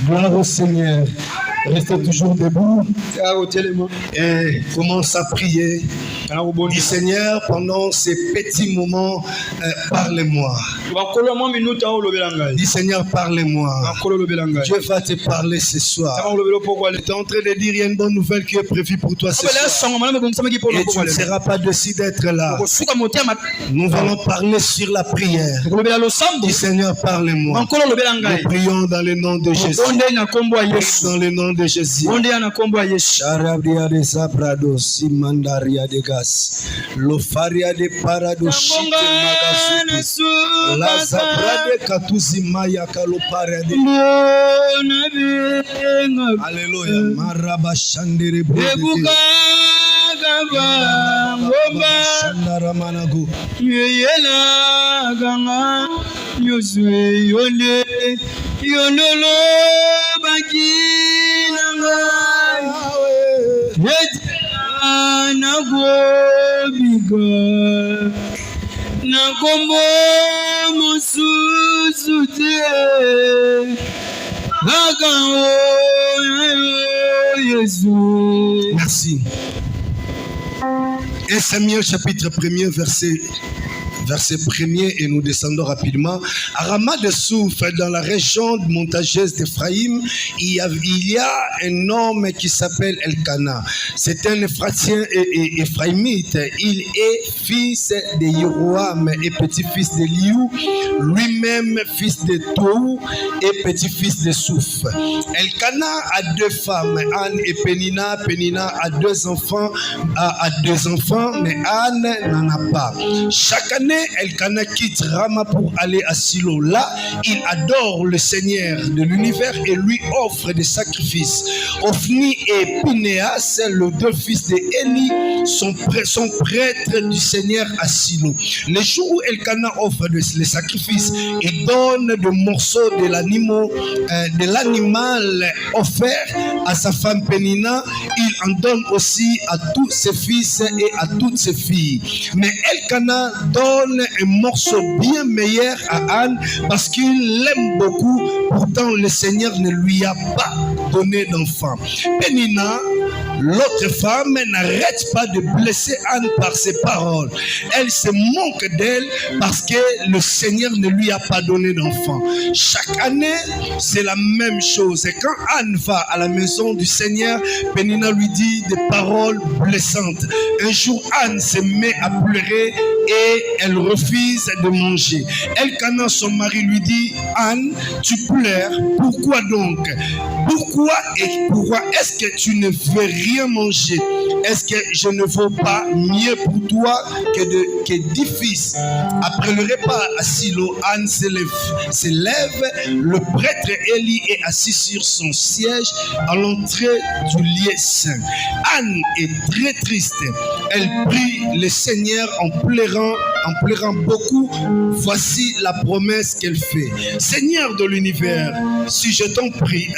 Gloire au Seigneur. Restez toujours debout et commence à prier. Dis Seigneur, pendant ces petits moments, parlez-moi. Dis Seigneur, parlez-moi. Dieu va te parler ce soir. Tu es en train de dire, il y a une bonne nouvelle qui est prévue pour toi ce soir. Et tu ne seras pas déçu d'être là. Nous allons parler sur la prière. Dis Seigneur, parlez-moi. Nous prions dans le nom de Jésus. Dans le nom de Jésus. Charabria de Sabrado, Simandaria de Gas, Lofaria de Paradoshite Magazuki, La Zabrade Katuzimaya Kaloparia de Alléluia, Marabashandere Bubuka, Shandaramanagu, Yela Ganga, Yosue Yole, Yonolo Bakina, Yet Nagobiga, Nakombo Mususute, Yesu. Merci. 1 Samuel chapitre 1er verset 1er et nous descendons rapidement. À Rama de Souf, dans la région montagneuse d'Éphraïm, il y a un homme qui s'appelle Elkana. C'est un Éphratien et Éphraïmite. Il est fils de Yeroam et petit-fils de Liou, lui-même fils de Tou et petit-fils de Souf. Elkana a deux femmes, Anne et Pénina. Pénina a deux enfants, mais Anne n'en a pas. Chaque année, Elkana quitte Rama pour aller à Silo. Là, il adore le Seigneur de l'univers et lui offre des sacrifices. Ophni et Pinéas, les deux fils de Élie, sont prêtres du Seigneur à Silo. Les jours où Elkana offre les sacrifices et donne des morceaux de l'animal offert à sa femme Pénina, il en donne aussi à tous ses fils et à toutes ses filles. Mais Elkana donne un morceau bien meilleur à Anne parce qu'il l'aime beaucoup. Pourtant, le Seigneur ne lui a pas donné d'enfant. Pénina, l'autre femme, n'arrête pas de blesser Anne par ses paroles. Elle se moque d'elle parce que le Seigneur ne lui a pas donné d'enfant. Chaque année, c'est la même chose. Et quand Anne va à la maison du Seigneur, Pénina lui dit des paroles blessantes. Un jour, Anne se met à pleurer et elle refuse de manger. Elkana, son mari, lui dit, Anne, tu pleures, pourquoi donc? Pourquoi est-ce que tu ne veux rien manger? Est-ce que je ne vaux pas mieux pour toi que 10 fils? Après le repas à Silo, Anne se lève, le prêtre Élie est assis sur son siège à l'entrée du lieu saint. Anne est très triste. Elle prie le Seigneur en pleurant beaucoup. Voici la promesse qu'elle fait. Seigneur de l'univers, si je t'en prie,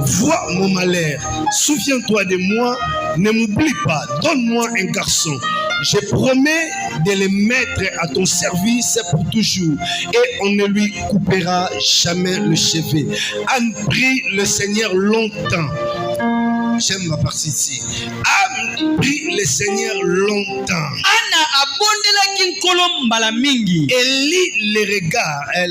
vois mon malheur, souviens-toi de moi, ne m'oublie pas, donne-moi un garçon. Je promets de le mettre à ton service pour toujours et on ne lui coupera jamais le cheveu. Anne prie le Seigneur longtemps. J'aime ma partie ici. Anne prie le Seigneur longtemps. Anna abondela kinkolo mbala mingi. Élie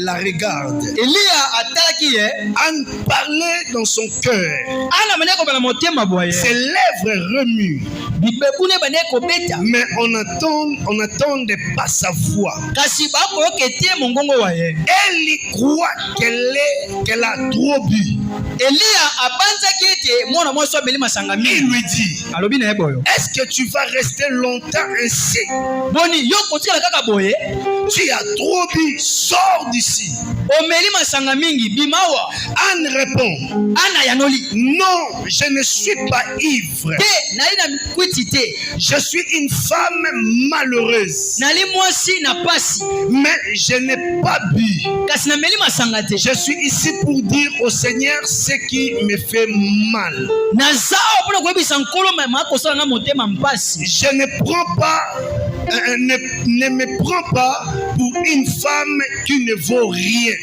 la regarde. Elia atalaki Anne parlait dans son cœur. Anna maneko bala motema boye. Ses lèvres remuent. Bibekune baneko beta. Mais on n'entendait pas sa voix. Kasi bako yoketie mongongo waye. Elle croit qu'elle a trop bu. Elia abanza kete mwana mwaso abeli masanga mingi. Il lui dit, alobi na yeboyo. Est-ce que tu vas rester longtemps ainsi? Boni yo kotika kaka boye. Tu as trop bu, sors d'ici. Omeli masanga mingi bimawa. Anne répond, Anna yanoli. non, je ne suis pas ivre. Te naina kwitite. Je suis une femme malheureuse. Nali mwasi na pasi. Mais je n'ai pas bu. Kasi na meli masanga te. Je suis ici pour dire au Seigneur ce qui me fait mal. Je ne prends pas, ne me prends pas pour une femme qui ne vaut rien.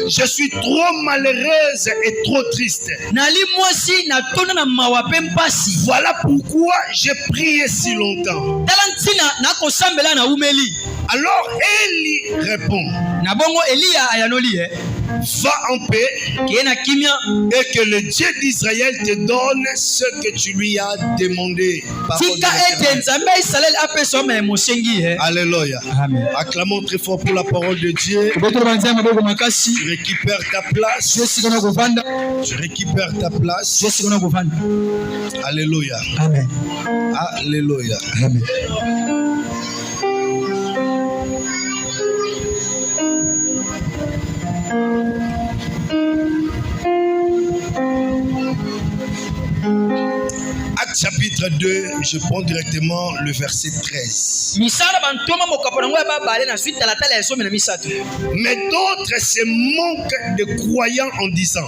Je suis trop malheureuse et trop triste. Voilà pourquoi j'ai prié si longtemps. Alors Élie répond, va en paix et que le Dieu d'Israël te donne ce que tu lui as demandé. Alléluia. Acclamons très fort pour la parole de Dieu. Tu récupères ta place. Tu récupères ta place. Alléluia. Amen. Alléluia. Amen. Acte chapitre 2, je prends directement le verset 13. Mais d'autres se moquent de croyants en disant,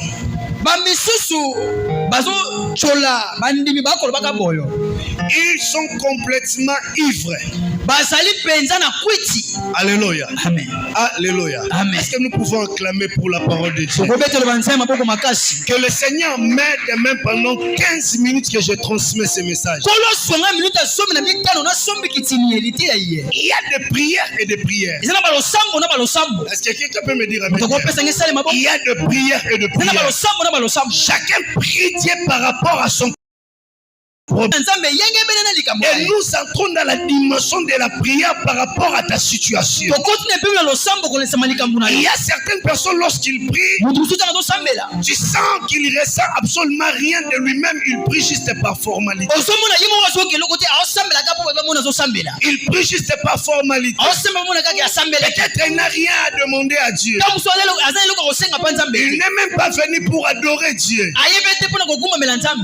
ils sont complètement ivres. Alléluia. Amen. Alléluia. Amen. Est-ce que nous pouvons acclamer pour la parole de Dieu? Que le Seigneur m'aide même pendant 15 minutes que je transmets ce message. Il y a des prières et des prières. Est-ce que quelqu'un peut me dire amen? Il y a des prières et des prières. Chacun prie Dieu par rapport à son problème. Et nous entrons dans la dimension de la prière par rapport à ta situation. Il y a certaines personnes, lorsqu'ils prient, tu sens qu'il ne ressent absolument rien de lui-même. Il prie juste par formalité. Il prie juste par formalité. Peut-être il n'a rien à demander à Dieu. Il n'est même pas venu pour adorer Dieu.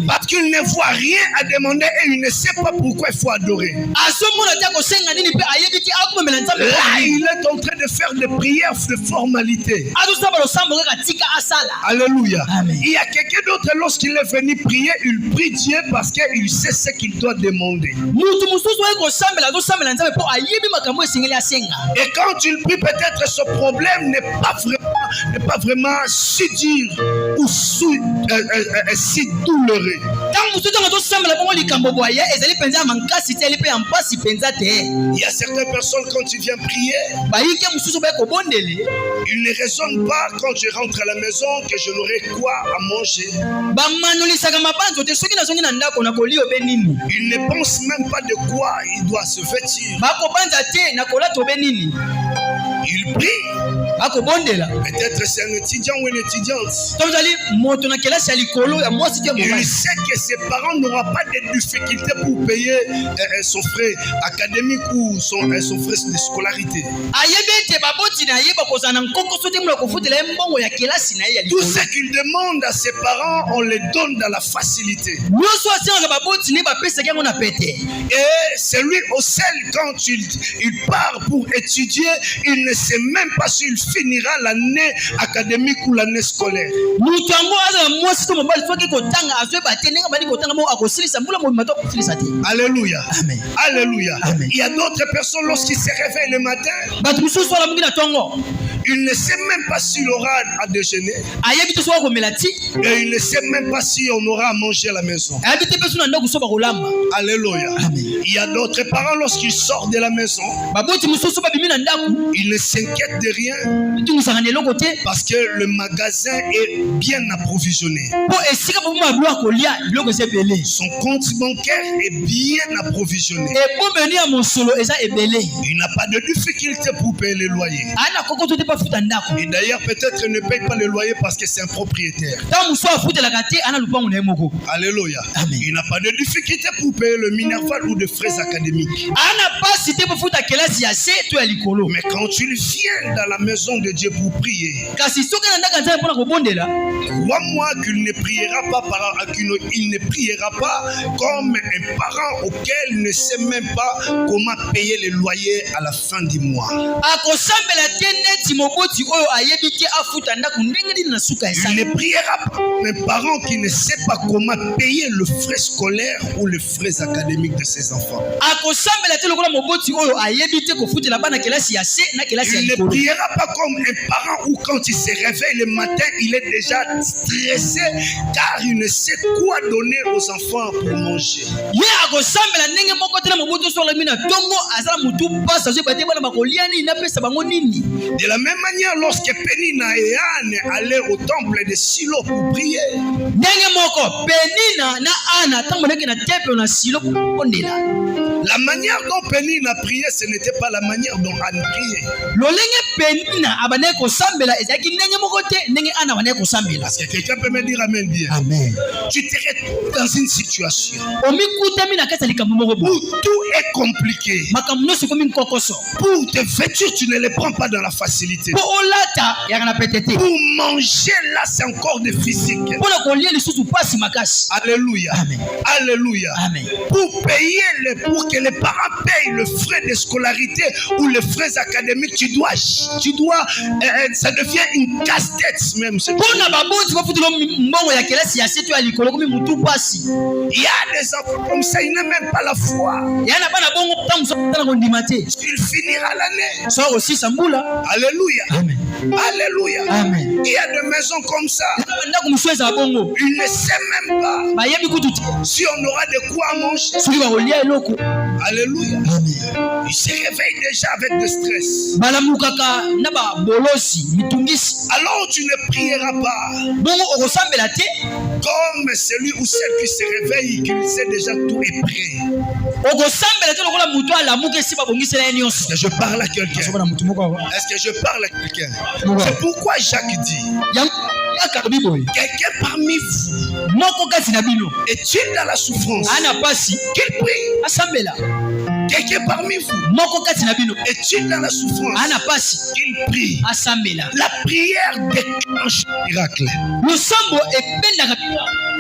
Parce qu'il ne voit rien à demander et il ne sait pas pourquoi il faut adorer. Là, il est en train de faire des prières de formalité. Alléluia. Amen. Il y a quelqu'un d'autre, lorsqu'il est venu prier, il prie Dieu parce qu'il sait ce qu'il doit demander. Et quand il prie, peut-être ce problème n'est pas vraiment si dur ou si douloureux. Il y a certaines personnes, quand tu viens prier, ils ne raisonnent pas quand je rentre à la maison que je n'aurai quoi à manger. Ils ne pensent même pas de quoi il doit se vêtir. Il prie. Peut-être c'est un étudiant ou une étudiante. Il sait que ses parents n'auront pas de difficultés pour payer son frais académique ou son frais de scolarité. Tout ce qu'il demande à ses parents, on les donne dans la facilité. Et c'est lui au seul, quand il part pour étudier, il ne sait même pas s'il finira l'année académique ou l'année scolaire. Alléluia. Amen. Alléluia. Amen. Il y a d'autres personnes, lorsqu'ils se réveillent le matin, il ne sait même pas s'il aura à déjeuner. Et il ne sait même pas si on aura à manger à la maison. Alléluia. Amen. Il y a d'autres parents, lorsqu'ils sortent de la maison, ils ne s'inquiètent de rien parce que le magasin est bien approvisionné. Son compte bancaire est bien approvisionné. Il n'a pas de difficulté pour payer le loyer. Et d'ailleurs, peut-être il ne paye pas le loyer parce que c'est un propriétaire. Alléluia. Amen. Il n'a pas de difficulté pour payer le minerval ou de frais académiques. Mais quand tu viens dans la maison de Dieu pour prier, crois-moi qu'il ne priera pas il ne priera pas comme un parent auquel ne sait même pas comment payer le loyer à la fin du mois. moboti oyo ayebiti afuta ndako ndenge nini na suka Il esali. ne priera pas un parent qui ne sait pas comment payer le frais scolaire ou les frais académiques de ses enfants. Akosambela te lokola moboti oyo ayebiti kofutela bana kelasi ya se na kelasi ya Il ne likolo. priera pas comme un parent où quand il se réveille le matin, il est déjà stressé car il ne sait quoi donner aux enfants pour manger. Ye akosambela ndenge moko te na moboti oso alami na tongo azala mutu pasa zo bate bana bakolia nini na pesa bango nini. De la même manière, lorsque Pénina et Anne allaient au temple de Silo pour prier, Ndenge moko Penina na Ana tango ndenge na temple na Silo kondela. la manière dont Pénina priait, ce n'était pas la manière dont Anne priait. Lolenge Penina abane kosambela ezaki ndenge moko te ndenge Ana abane kosambela. Parce que quelqu'un peut me dire Amen bien. Amen. Tu te retrouves dans une situation Omikutami na kati ya likambo moko où bo. tout est compliqué. Makambo nyonso ekomi nkokoso. Pour te vêtir, tu ne les prends pas dans la facilité. Po olata yaka na pete te. Pour manger, là, c'est encore des physiques. Mpona kolia lisusu pasi makasi. Alléluia. Amen. Alléluia. Amen. Pour payer, pour que les parents payent le frais de scolarité ou les frais académiques, tu dois, ça devient une casse-tête même. Mpona baboti bafutela mbongo ya kelasi ya setu ya likolo komi mutu pasi. Il y a des enfants comme ça, ils n'ont même pas la foi. Yana bana bongo tangu so tala kondima te. Il finira l'année. So aussi sambula. Alléluia. Amen. Alléluia. Amen. Il y a des maisons comme ça. Ndako mushweza bongo. Il ne sait même pas Bayebi kutu te. si on aura de quoi manger. Soki bakolia eloko. Alléluia. Amen. Il se réveille déjà avec du stress. Balamukaka na ba bolosi mitungisi. Alors tu ne prieras pas Bongo okosambela te. comme celui ou celle qui se réveille, qui sait déjà tout est prêt. Okosambela te lokola mutu alamuka esi babongisela ye nyonso. Est-ce que je parle à quelqu'un? Sobana mutu moko awa. Est-ce que je parle à quelqu'un? Ouais. C'est pourquoi Jacques dit, Yango akalobi boye. quelqu'un parmi vous Moko kati na bino. est-il dans la souffrance? Ana pasi Qu'il prie. asambela. Quelqu'un parmi vous Moko kati na bino. est-il dans la souffrance? Ana pasi Qu'il prie. asambela. La prière déclenche le miracle. Losambo ebendaka.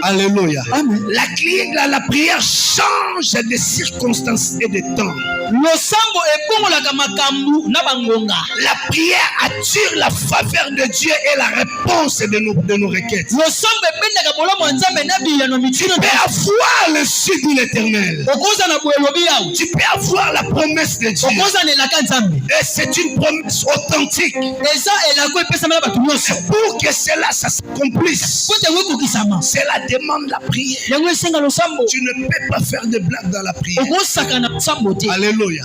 Alléluia. Amen. La prière change de circonstances et de temps. Losambo ebongolaka makambu na bangonga. La prière attire la faveur de Dieu et la réponse de nos requêtes. Losambo ebendaka bolomo nzambe na bilano mitino. Tu peux avoir le sud de l'éternel. Okoza na boyelobi yawo. Tu peux avoir la promesse de Dieu. Okoza na elaka nzambe. Et c'est une promesse authentique. Eza elako epesama na bato nyonso. Pour que cela ça s'accomplisse, Kote wekokisama. cela demande la prière. Yango esenga losambo. Tu ne peux pas faire de blagues dans la prière. Okosaka na sambo te. Alléluia.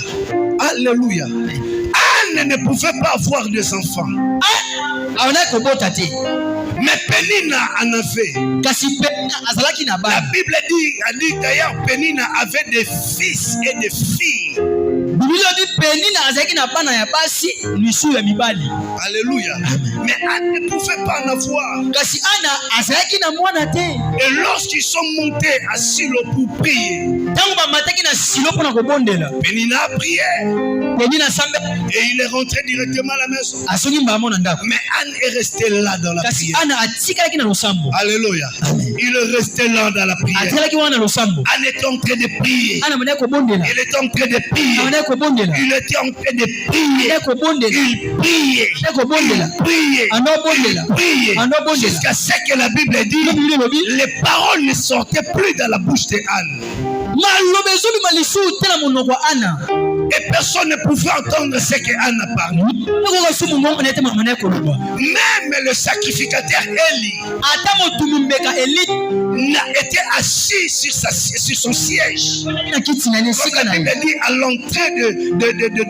Alléluia. Anne ne pouvait pas avoir des enfants. Aona kobota te. Mais Pénina en avait. Kasi Penina azalaki na La bana. Bible dit d'ailleurs Pénina avait des fils et des filles. Biblia dit Penina azalaki na bana ya basi misu ya mibali. Alléluia. Mais Anne ne pouvait pas en avoir. Kasi Ana azalaki na mwana te. Et lorsqu'ils sont montés à Silo pour prier, Tango bamataki na Silo mpona kobondela. Pénina a prié Penina sambe et il est rentré directement à la maison. asongi mbamo na ndako. Mais Anne est restée là dans la Kasi prière. Ana atikalaki na losambo. Alléluia. Il est resté là dans la prière. Atikalaki wana na losambo. Anne est en train de prier. Ana mwana kobondela. Il est en train de prier. Ana kobondela. Il était en train de prier. Ana kobondela. Il priait. Ana kobondela. Il priait. Ana bondela. Il priait. Ana bondela. Jusqu'à ce que la Bible dit, Biblia lobi. les paroles ne sortaient plus de la bouche de Anne. Malobe ezobima lisusu te na monoko ya Ana. Et personne ne pouvait entendre ce que Anne a parlé. Nakoka sumu mongo na ete mama na ye koloba. Même le sacrificateur Élie Ata motumi mbeka Eli était assis sur son siège. na kiti na ye esika Comme na la ye. Bible dit à l'entrée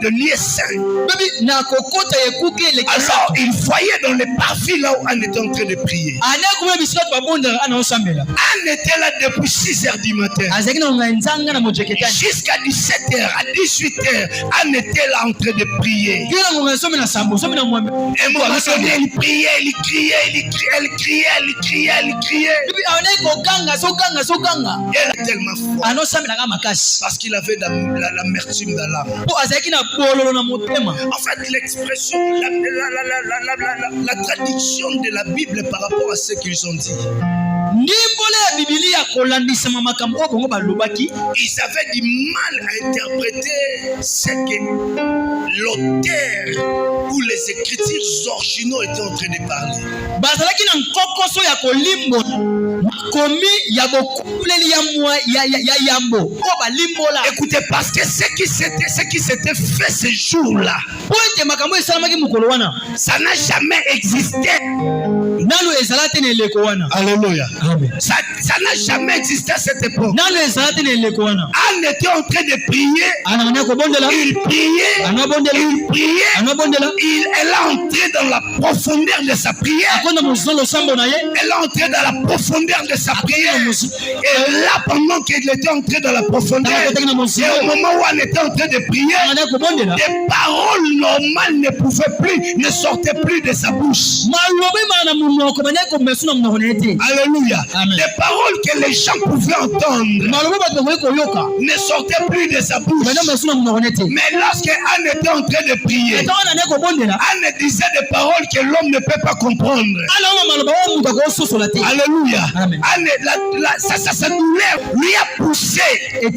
de lieu saint. Lobi na kokota ekuke elekesa. Alors il voyait dans les parvis là où Anne était en train de prier. Ana kuma bisika to babondaka Ana osambela. Anne était là depuis 6 heures du matin. Azaki na nzanga na mojeketani. Jusqu'à 17 heures, à 18 heures, Anne était là en train de prier. Kila ngonga somi na sambo, somi na mwambe. Et un moment donné, il priait, il criait, il criait, elle criait, elle criait, elle criait. Lobi ana kokanga, sokanga. Elle a tellement froid Ana osambela ka makasi. parce qu'il avait l'amertume dans l'âme. Po azaki na bololo na motema. En fait, l'expression, la traduction de la Bible par rapport à ce qu'ils ont dit. Ils avaient du mal à interpréter ce que l'auteur ou les écritures originaux étaient en train de parler. Écoutez, parce que ce qui s'était fait ce jour-là, ça n'a jamais existé. Alléluia. Ça n'a jamais existé à cette époque. Anne était en train de prier. Il priait. Elle est entrée dans la profondeur de sa prière. Elle est entrée dans la profondeur de sa prière. Et là, pendant qu'elle était entrée dans la profondeur, et au moment où elle était en train de prier, des paroles normales ne sortaient plus de sa bouche. Alléluia. Les paroles que les gens pouvaient entendre ne sortaient plus de sa bouche. Mais lorsque Anne était en train de prier, Anne disait des paroles que l'homme ne peut pas comprendre. Alléluia. Sa douleur lui a poussé de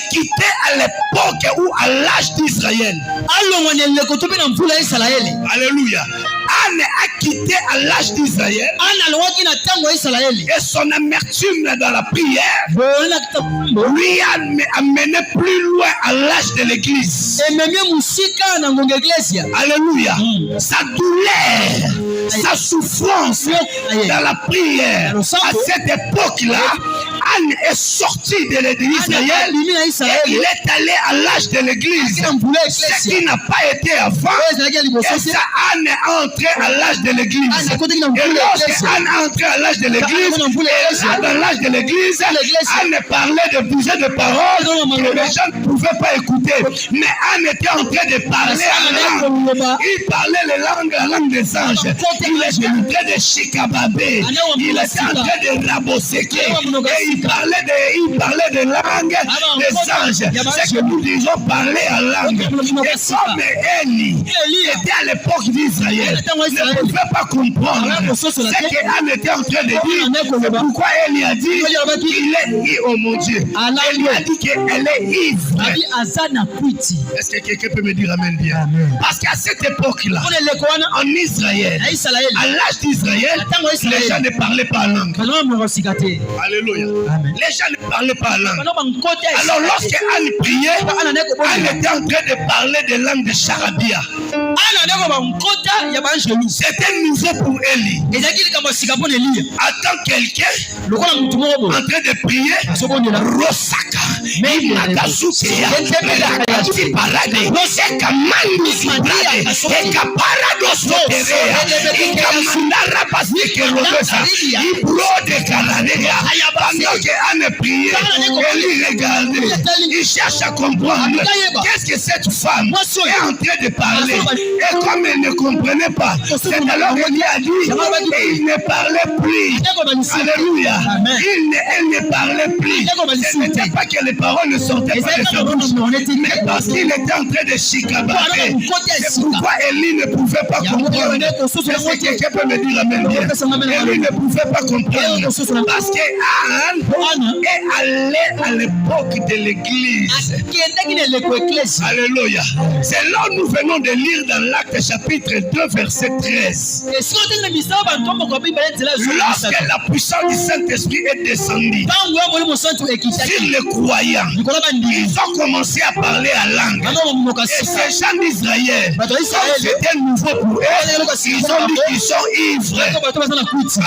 quitter à l'époque ou à l'âge d'Israël. Alléluia. Anne a quitté à l'âge d'Israël et son amertume dans la prière lui a amené plus loin à l'âge de l'église. Alléluia. Sa douleur, sa souffrance dans la prière, à cette époque-là, Anne est sortie de l'église d'Israël et il est allé à l'âge de l'église, ce qui n'a pas été avant. Et ça, Anne est entrée à l'âge de l'église. Et lorsque Anne est entrée à l'âge de l'église, et là, dans l'âge de l'église, Anne parlait de plusieurs de paroles que les gens ne pouvaient pas écouter. Mais Anne était en train de parler en langue. Il parlait la langue des anges. Il était en train de chikababé. Il était en train de raboseke. Et il parlait de langue des anges. C'est que nous disons parler en langue. Et comme Élie était à l'époque d'Israël, ne pouvait pas comprendre ce qu'Anne était en train de dire. C'est pourquoi Élie a dit qu'il est, oh mon Dieu, Élie a dit qu'elle est ivre. Est-ce que quelqu'un peut me dire amen bien? Parce qu'à cette époque-là, en Israël, à l'âge d'Israël, les gens ne parlaient pas en langue. Alléluia. Les gens ne parlaient pas en langue. Alors lorsque Anne priait, Anne était en train de parler de langue de charabia. C'était nouveau pour Élie. Attends quelqu'un en train de prier. Rosaka, Imagazutea, Rakati Parade, Ekamani Parade, Ekaparados Terea, Ekamandara Pasike Rodosa, Ibrode Karanea. Pendant que Anne priait, Élie regardait. Il cherche à comprendre qu'est-ce que cette femme est en train de parler. Et comme elle ne comprenait pas, c'est alors Élie a dit, et il ne parlait plus. Alléluia. Elle ne parlait plus. Ce n'était pas que les paroles ne sortaient pas de sa bouche, mais parce qu'il était en train de chicabarer. C'est pourquoi Élie ne pouvait pas comprendre. Est-ce que quelqu'un peut me dire amen bien? Élie ne pouvait pas comprendre. Parce que Anne est allée à l'époque de l'église. Alléluia. C'est là où nous venons de lire dans l'Acte chapitre 2 verset 13. Lorsque la puissance du Saint-Esprit est descendue sur les croyants, ils ont commencé à parler à langue. Et ces gens d'Israël, c'était nouveau pour eux, ils ont dit qu'ils sont ivres.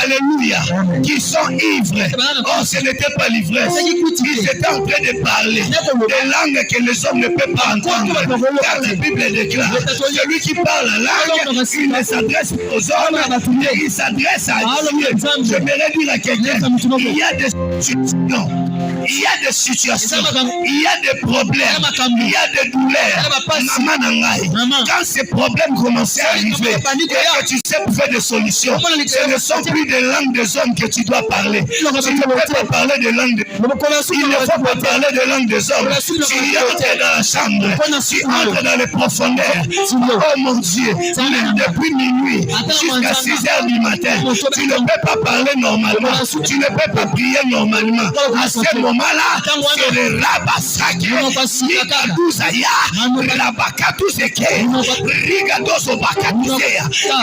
Alléluia. Qu'ils sont ivres. Oh, ce n'était pas l'ivresse. Ils étaient en train de parler des langues que les hommes ne peuvent pas entendre. Car la Bible déclare, celui qui parle la langue, il ne s'adresse pas aux hommes, mais il s'adresse à Dieu. J'aimerais dire à quelqu'un, il y a des situations, il y a des problèmes, il y a des douleurs. Quand ces problèmes commençaient à arriver, et que tu sais trouver des solutions, ce ne sont plus des langues des hommes que tu dois parler. Tu ne peux pas parler de langue des hommes. Il ne faut pas parler de langue des hommes. Tu entres dans la chambre, tu entres dans les profondeurs. Oh mon Dieu, même depuis minuit jusqu'à 6h du matin, tu ne peux pas parler normalement, tu ne peux pas prier normalement. À ce moment-là, c'est le rabassake.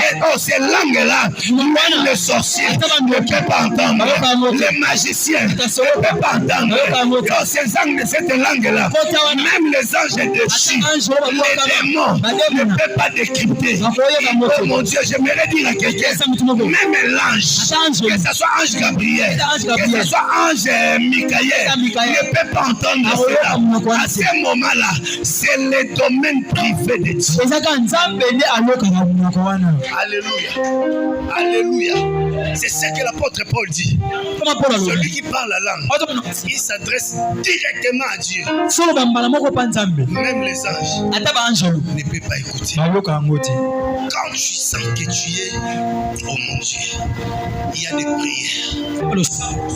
Et ces langues-là, même les sorciers ne peuvent pas entendre. Les magiciens ne peuvent pas entendre. Cette langue-là, même les anges dessus, les démons ne peuvent pas décrypter. Oh mon Dieu, j'aimerais dire à quelqu'un, même l'ange, que ce soit ange Gabriel, que ce soit ange Michael, ne peut pas entendre cela. À ce moment-là, c'est le domaine privé de Dieu. Alléluia. Alléluia. C'est ce que l'apôtre Paul dit. Celui qui parle la langue, il s'adresse directement à Dieu. Même les anges ne peuvent pas écouter. Quand tu sens que tu es, oh mon Dieu, il y a des prières.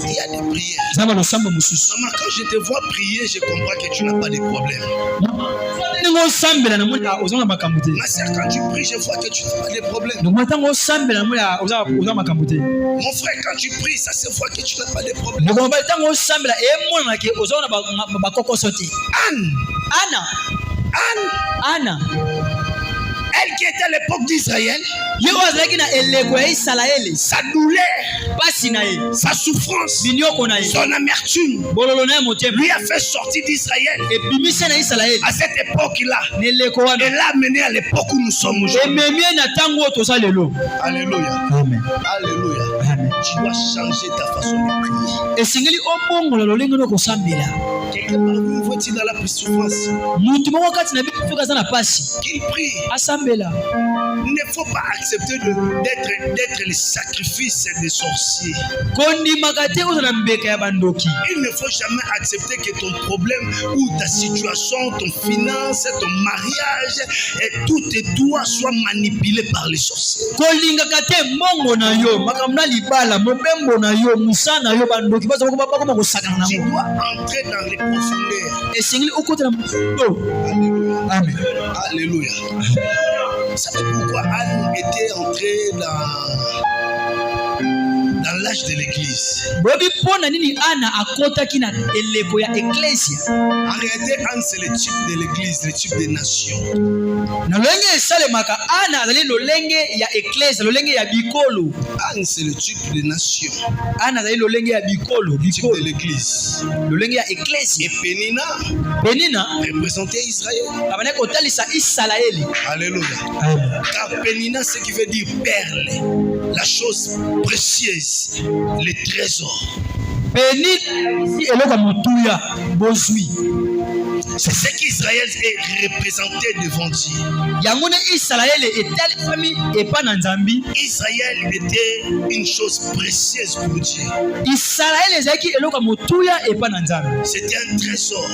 Il y a des prières. Maman, quand je te vois prier, je comprends que tu n'as pas de problème. Ma soeur, quand tu pries, je vois que tu n'as pas de problème. Mon frère, quand tu pries, ça se voit que tu n'as pas de problème. Anne, elle qui était à l'époque d'Israël, sa douleur, sa souffrance, son amertume lui a fait sortir d'Israël. À cette époque-là, elle l'a amené à l'époque où nous sommes aujourd'hui. Alléluia. Amen. Alléluia. Amen. Tu dois changer ta façon de prier. Quelqu'un parmi vous faut-il dans la souffrance qu'il prie. Il ne faut pas accepter d'être le sacrifice des sorciers. Il ne faut jamais accepter que ton problème ou ta situation, ton finance, ton mariage et tous tes droits soient manipulés par les sorciers. Tu dois entrer dans les profondeurs. Alléluia. Amen. Alléluia. Vous savez pourquoi Anne était entrée dans l'âge de l'église? En réalité, Anne, c'est le type de l'église, le type des nations. Anne, c'est le type des nations. Le type de l'église. Et Pénina représentait Israël. Alléluia. Car Pénina, ce qui veut dire perle, la chose précieuse, les trésors. C'est ce qu'Israël est représenté devant Dieu. Israël était une chose précieuse pour Dieu. C'était un trésor.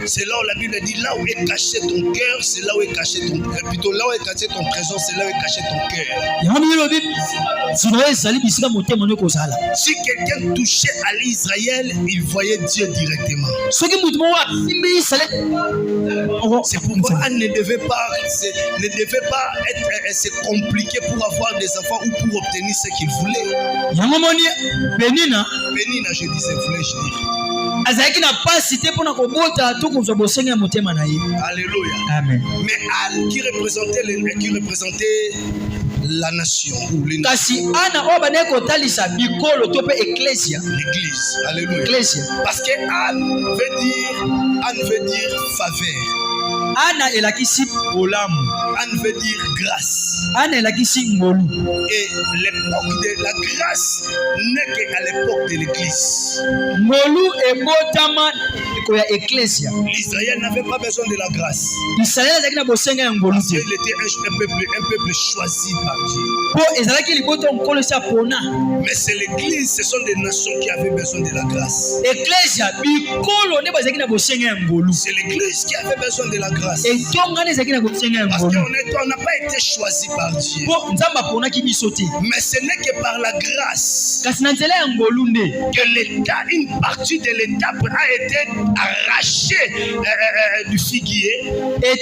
C'est là où la Bible dit, là où est caché ton cœur, c'est là où est caché ton cœur. Plutôt là où est caché ton trésor, c'est là où est caché ton cœur. Si quelqu'un touchait à l'Israël, il voyait Dieu directement. C'est pourquoi Anne ne devait pas se compliquer pour avoir des enfants ou pour obtenir ce qu'il voulait. Pénina, je disais, voulais-je dire. Alléluia. Amen. Mais Anne qui représentait la nation ou les nations. L'église. Alléluia. Parce que Anne veut dire faveur. Anne veut dire grâce. Et l'époque de la grâce n'est qu'à l'époque de l'église. L'Israël n'avait pas besoin de la grâce. Parce qu'il était un peuple choisi par Dieu. Mais c'est l'église, ce sont des nations qui avaient besoin de la grâce. C'est l'église qui avait besoin de la grâce. Parce que on n'a pas été choisi par Dieu. Mais ce n'est que par la grâce que l'état, une partie de l'étape a été arrachée du figuier. Et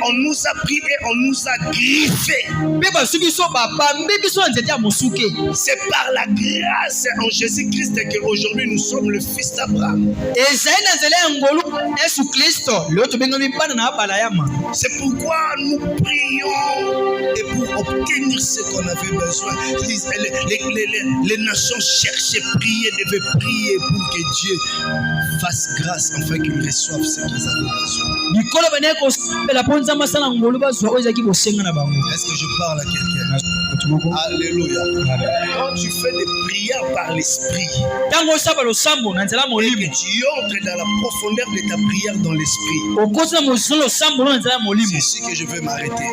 on nous a pris et on nous a griffé. C'est par la grâce en Jésus-Christ qu'aujourd'hui nous sommes le fils d'Abraham. C'est pourquoi nous prions et pour obtenir ce qu'on avait besoin. Les nations cherchaient, priaient, devaient prier pour que Dieu fasse grâce afin qu'ils reçoivent ce qu'ils avaient besoin. Est-ce que je parle à quelqu'un? Alléluia. Quand tu fais des prières par l'esprit, et que tu entres dans la profondeur de ta prière dans l'esprit, c'est ici que je vais m'arrêter.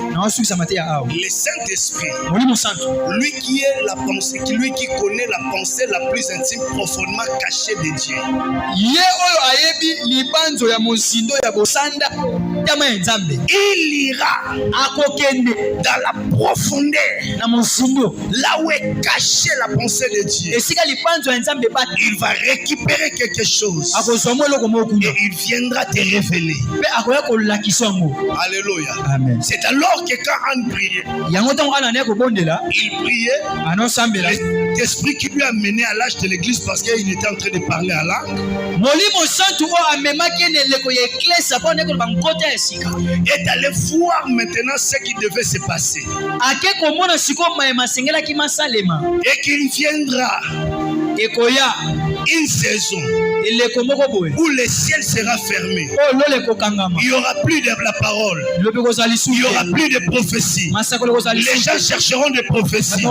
Le Saint-Esprit, lui qui est la pensée, lui qui connaît la pensée la plus intime, profondément cachée de Dieu, il ira dans la profondeur, là où est cachée la pensée de Dieu. Il va récupérer quelque chose et il viendra te révéler. Alléluia. Amen. C'est alors que quand Anne priait, il priait, l'esprit qui lui a mené à l'âge de l'église parce qu'il était en train de parler à langue, est allé voir maintenant ce qui devait se passer. Et qu'il viendra une saison où le ciel sera fermé. Il n'y aura plus de la parole. Il n'y aura plus de prophétie. Les gens chercheront des prophéties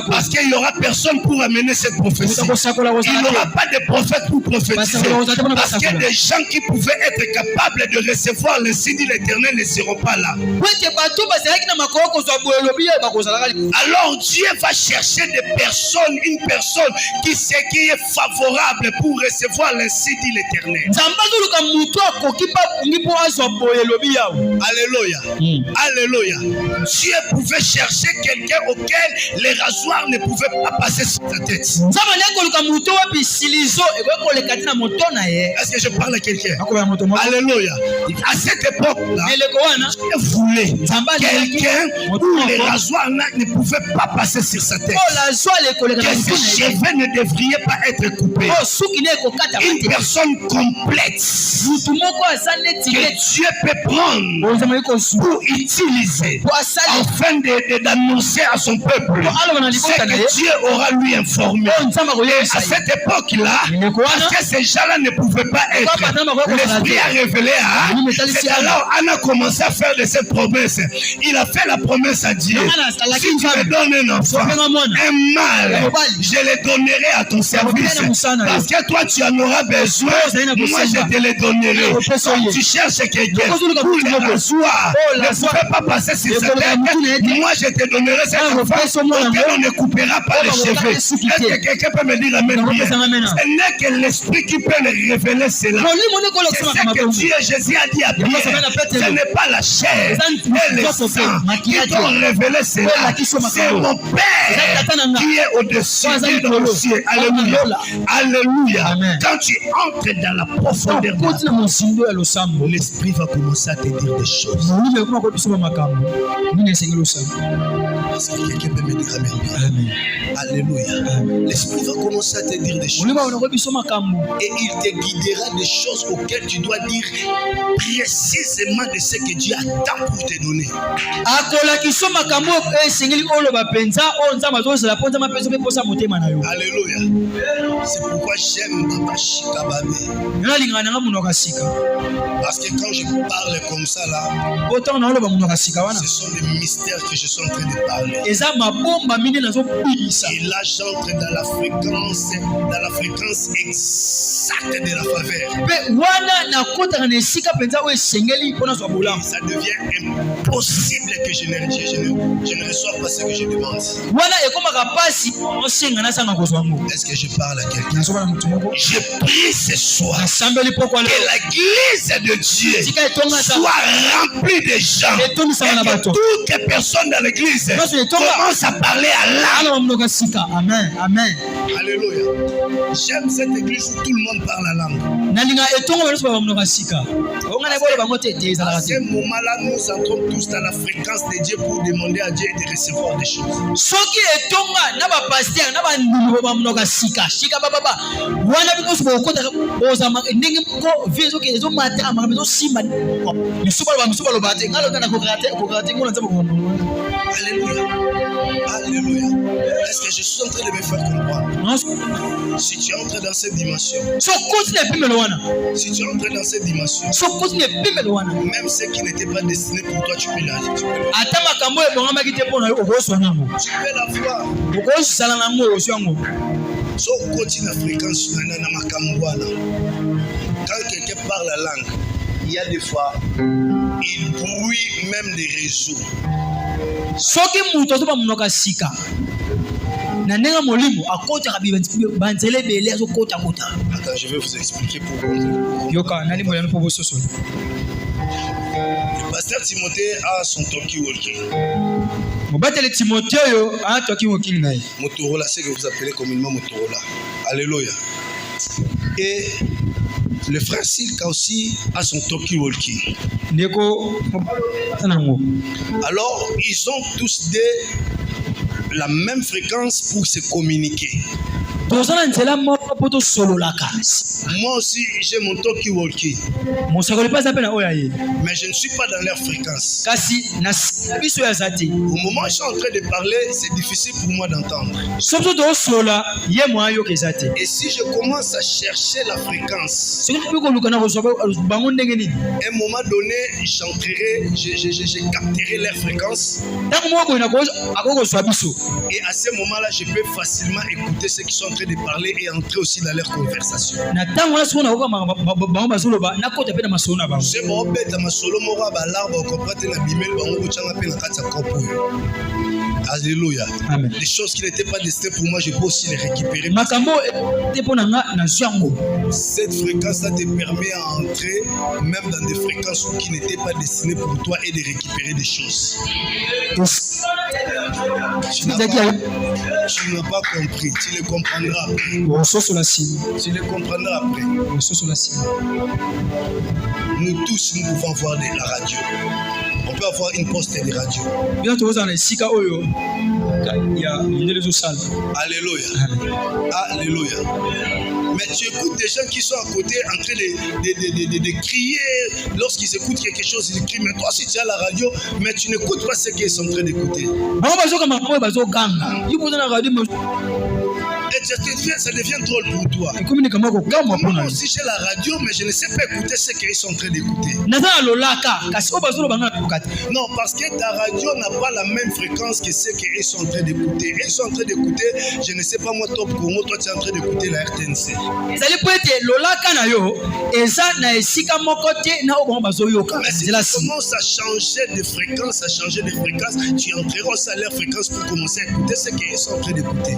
parce qu'il n'y aura personne pour amener cette prophétie. Il n'y aura pas de prophète pour prophétiser parce qu'il y a des gens qui pouvaient être capables de recevoir le signe de l'Éternel ne seront pas là. Alors Dieu va chercher des personnes, une personne qui est favorable pour recevoir l'insigne de l'Éternel. Alléluia. Alléluia. Dieu pouvait chercher quelqu'un auquel les rasoirs ne pouvaient pas passer sur sa tête. Est-ce que je parle à quelqu'un? Alléluia. À cette époque-là, Dieu voulait quelqu'un où les rasoirs ne pouvaient pas passer sur sa tête. Que ses cheveux ne devraient pas être coupés. Une personne complète que Dieu peut prendre pour utiliser afin d'annoncer à son peuple ce que Dieu aura lui informé. Et à cette époque-là, parce que ces gens-là ne pouvaient pas être, l'Esprit a révélé à Anne. C'est alors Anne a commencé à faire de cette promesse. Il a fait la promesse à Dieu. Si tu me donnes un enfant, un mâle, je le donnerai à ton service. Parce que toi, tu en auras besoin. Moi, je te le donnerai. Quand tu cherches quelqu'un pour les rasoirs, ne pouvait pas passer sur sa tête. Moi, je te donnerai cet enfant auquel on ne coupera pas les cheveux. Est-ce que quelqu'un peut me dire amen? Ce n'est que l'Esprit qui peut le révéler cela. C'est ce que Dieu et Jésus a dit à Pierre. Ce n'est pas la chair et le sang qui t'ont révélé cela. C'est mon Père qui est au-dessus dans le ciel. Alléluia. Alléluia. Amen. Quand tu entres dans la profondeur de l'Esprit va commencer à te dire des choses. Est-ce que quelqu'un peut me dire amen? Amen. Alléluia. L'Esprit va commencer à te dire des choses. Et il te guidera des choses auxquelles tu dois dire précisément de ce que Dieu attend pour te donner. Alléluia. C'est pourquoi j'aime Baba Shikababe. Parce que quand je parle comme ça là, ce sont des mystères que je suis en train de parler. Et là j'entre dans la fréquence exacte de la faveur. Ça devient impossible que je ne reçoive pas ce que je demande. Est-ce que je parle à quelqu'un? Je prie ce soir que l'église de Dieu soit remplie de gens et que toutes les personnes dans l'église commencent à parler à l'âme. Amen. Amen. Alléluia. J'aime cette église où tout le monde parle la langue. À ce moment-là, nous entrons tous dans la fréquence de Dieu pour demander à Dieu de recevoir des choses. Alléluia. Alléluia. Est-ce que je suis en train de me faire comprendre? Si tu entres dans cette dimension, si tu entres dans cette dimension, même ceux qui n'étaient pas destinés pour toi, tu peux la voir. So continue à fréquence na makamwana. Quand quelqu'un parle la langue, il y a des fois, il bruit même des réseaux. Attends, je vais vous expliquer pourquoi. Le pasteur Timothée a son talkie-walkie. Motorola, c'est que vous appelez communément Motorola. Alléluia. Et le frère Silka aussi a son talkie-walkie. Alors, ils ont tous la même fréquence pour se communiquer. Moi aussi, j'ai mon talkie-walkie. Mais je ne suis pas dans leur fréquence. Au moment où je suis en train de parler, c'est difficile pour moi d'entendre. Et si je commence à chercher la fréquence, à un moment donné, je capterai leur fréquence. Et à ce moment-là, je peux facilement écouter ceux qui sont en train de parler et entrer aussi dans leur conversation. Alléluia. Amen. Les choses qui n'étaient pas destinées pour moi, je peux aussi les récupérer. Cette fréquence-là te permet à entrer même dans des fréquences qui n'étaient pas destinées pour toi et de récupérer des choses. Tu n'as pas compris, tu les comprendras après. Tu les comprendras après. Nous tous, nous pouvons avoir la radio. On peut avoir une poste de radio. Alléluia. Alléluia. Mais tu écoutes des gens qui sont à côté en train de crier. Lorsqu'ils écoutent quelque chose, ils crient. Mais toi, si tu as la radio, mais tu n'écoutes pas ce qu'ils sont en train d'écouter. Et ça devient drôle pour toi. Moi aussi j'ai la radio, mais je ne sais pas écouter ce qu'ils sont en train d'écouter. Non, parce que ta radio n'a pas la même fréquence que ce qu'ils sont en train d'écouter. Ils sont en train d'écouter, je ne sais pas moi, Top Congo, toi tu es en train d'écouter la RTNC. Mais si tu commences à changer de fréquence, tu entreras aussi à leur fréquence pour commencer à écouter ce qu'ils sont en train d'écouter.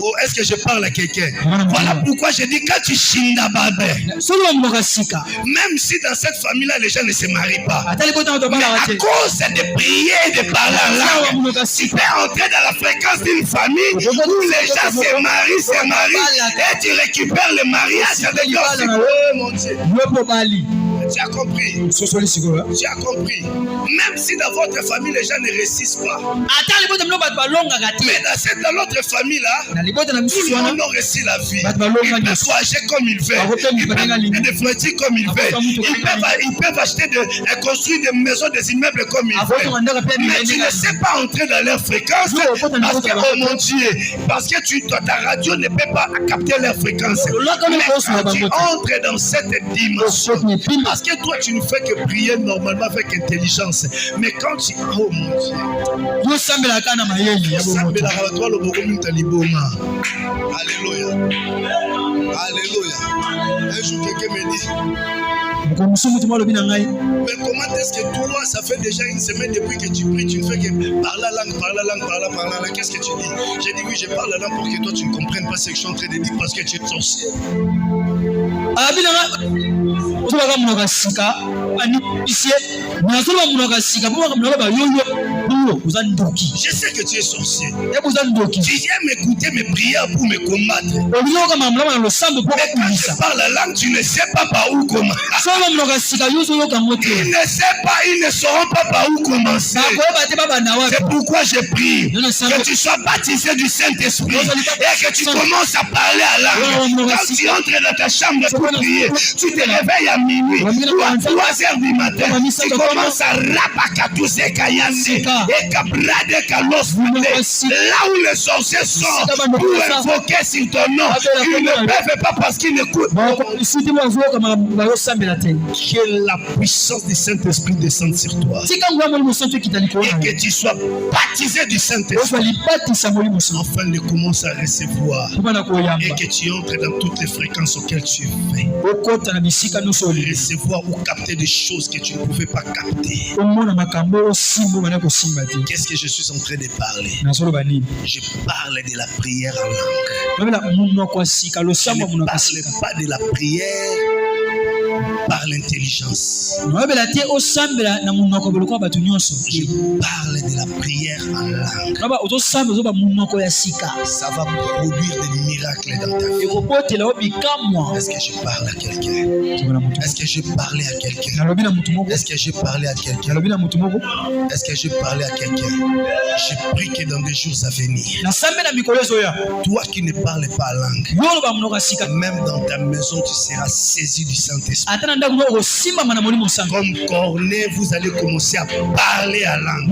Oh, est-ce que je parle à quelqu'un? Voilà pourquoi je dis quand tu chinda babé, même si dans cette famille-là les gens ne se marient pas, mais à cause de prier et de parler en langue, tu peux entrer dans la fréquence d'une famille où les gens se marient et tu récupères le mariage avec leur fille. Oh mon Dieu. Tu as compris? Tu as compris? Même si dans votre famille les gens ne réussissent pas, mais dans l'autre famille là, tout le monde a réussi la vie. Ils peuvent voyager comme ils veulent, ils peuvent des voitures comme ils veulent, ils peuvent acheter construire des maisons, des immeubles comme ils veulent. Mais tu ne sais pas entrer dans leur fréquence parce que, oh mon Dieu, parce que ta radio ne peut pas capter leur fréquence. Mais quand tu entres dans cette dimension, parce que toi tu ne fais que prier normalement avec intelligence, mais quand tu, oh mon Dieu, alléluia, alléluia. Un jour quelqu'un me dit, Mais comment est-ce que toi, ça fait déjà une semaine depuis que tu pries, tu ne fais que parler la langue, qu'est-ce que tu dis? J'ai dit oui, je parle la langue pour que toi tu ne comprennes pas ce que je suis en train de dire parce que tu es sorcier. Je sais que tu es sorcier. Tu viens m'écouter, me prier pour me combattre. Mais quand je parle la langue, tu ne sais pas par où commencer. Ils ne sauront pas par où commencer. C'est pourquoi je prie que tu sois baptisé du Saint-Esprit et que tu commences à parler à langue. Quand tu entres dans ta chambre pour prier, tu te réveilles à minuit ou à 3h du matin. Tu commences à rapacatouser Kayande et Kabrade Kalos. Là où les sorciers sont pour invoquer sur ton nom, ils ne peuvent pas parce qu'ils n'écoutent pas. Que la puissance du Saint-Esprit descende sur toi. Et que tu sois baptisé du Saint-Esprit. Afin de commencer à recevoir. Et que tu entres dans toutes les fréquences auxquelles tu fais. Recevoir ou capter des choses que tu ne pouvais pas capter. Qu'est-ce que je suis en train de parler? Je parle de la prière en langue. Je ne parle pas de la prière par l'intelligence. Je parle de la prière en langue. Ça va produire des miracles dans ta vie. Est-ce que je parle à quelqu'un? Est-ce que je parlais à quelqu'un? Est-ce que je parlais à quelqu'un? Est-ce que je parlais à quelqu'un? Je prie que dans des jours à venir, toi qui ne parles pas langue, même dans ta maison, tu seras saisi du Saint-Esprit. Comme Corneille, vous allez commencer à parler à langue.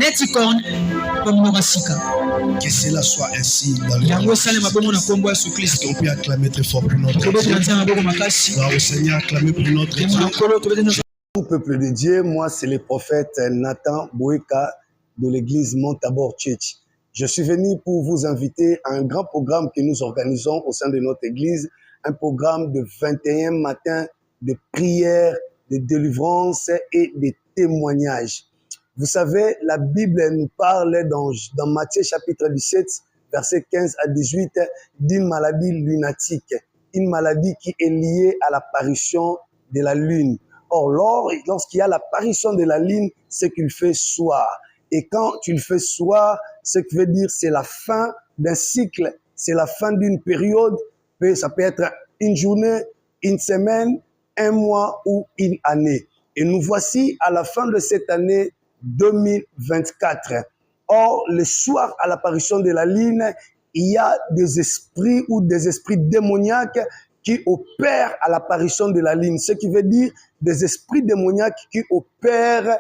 Que cela soit ainsi dans le monde. Est-ce qu'on peut acclamer très fort pour notre Dieu? Gloire au Seigneur, acclamer pour notre Dieu. Tout peuple de Dieu, moi c'est le prophète Nathan Boeka de l'église Montabor Church. Je suis venu pour vous inviter à un grand programme que nous organisons au sein de notre église, un programme de 21 matins de prière, de délivrance et de témoignages. Vous savez, la Bible nous parle dans Matthieu chapitre 17, verset 15 à 18, d'une maladie lunatique, une maladie qui est liée à l'apparition de la lune. Or, lorsqu'il y a l'apparition de la lune, c'est qu'il fait soir. Et quand il fait soir, ce qui veut dire c'est la fin d'un cycle, c'est la fin d'une période, ça peut être une journée, une semaine, un mois ou une année. Et nous voici à la fin de cette année 2024. Or, le soir à l'apparition de la lune, il y a des esprits ou des esprits démoniaques qui opèrent à l'apparition de la lune. Ce qui veut dire des esprits démoniaques qui opèrent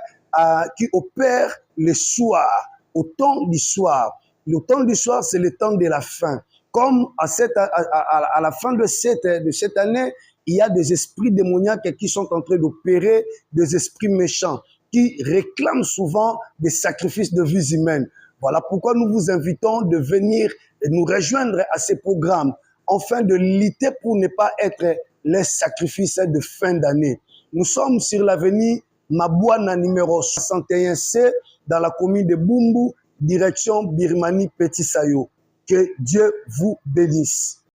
le soir, au temps du soir. Le temps du soir, c'est le temps de la fin. Comme à la fin de cette année, il y a des esprits démoniaques qui sont en train d'opérer, des esprits méchants, qui réclament souvent des sacrifices de vies humaines. Voilà pourquoi nous vous invitons de venir nous rejoindre à ces programmes, afin de lutter pour ne pas être les sacrifices de fin d'année. Nous sommes sur l'avenue Mabouana numéro 61C, dans la commune de Bumbu, direction Birmanie Petit Sayo. Que Dieu vous bénisse.